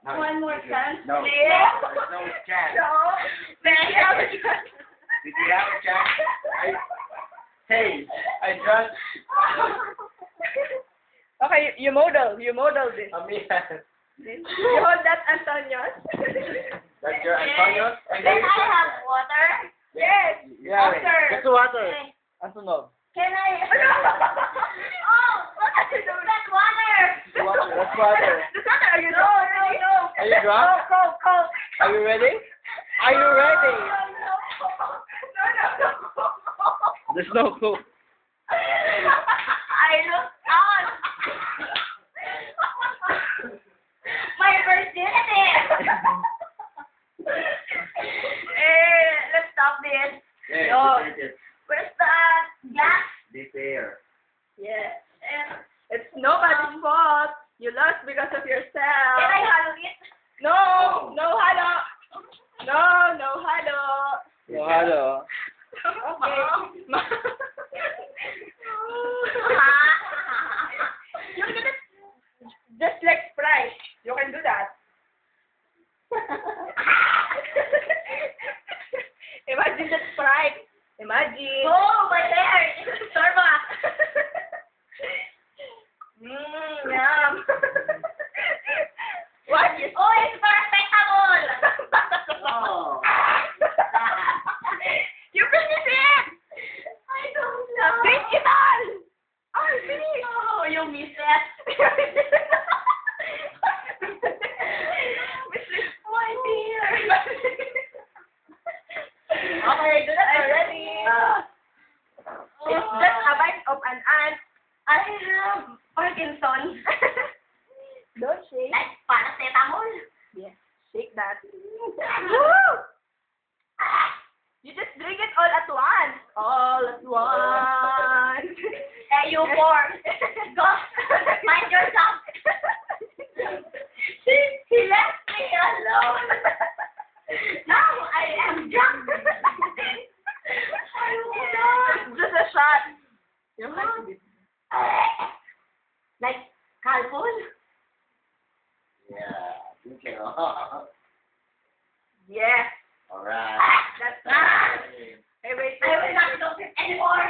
No, One more chance, no, please. there's no chance. No. May I have a chance? Did you have a chance? Hey, I just. Okay, you model this. Amihan. You hold that, Antonio. That's your Antonio? Can I have water? Yes. Yeah. Water. Just water. Okay. Ang sunog. Can I? Oh, that's water. That's water. That's water. Are you No, no, no. Are you drunk? Coke. Are you ready? Are you ready? No. There's no clue. I look out. My virginity. Let's stop this. Yeah, No. Where's the glass? Be fair. Yes. And It's nobody's fault. You lost because of yourself. can I hollow it? No halo. No halo. No, hello. Okay. You can just like Sprite. You can do that. Imagine that Sprite. Imagine. Oh, my hair. It's Starbucks. Yum. What is Oh, it's perfectable. Oh. You finish it! I don't know. Finish it all! Oh, finish! Oh, you miss it. My dear. Okay, do that already. It's just a bite of an ant. I have Parkinson's. Don't shake. Like paracetamol. Yes, shake that. Woo! You just drink it all at once. All at once. Hey, you poor. Go. Mind yourself. He left me alone. Now I am drunk. Just a shot. You like it. Like Calpol? Yeah. Think it all. Yes. Alright. That's Ah. Hey, wait. I will not do this anymore.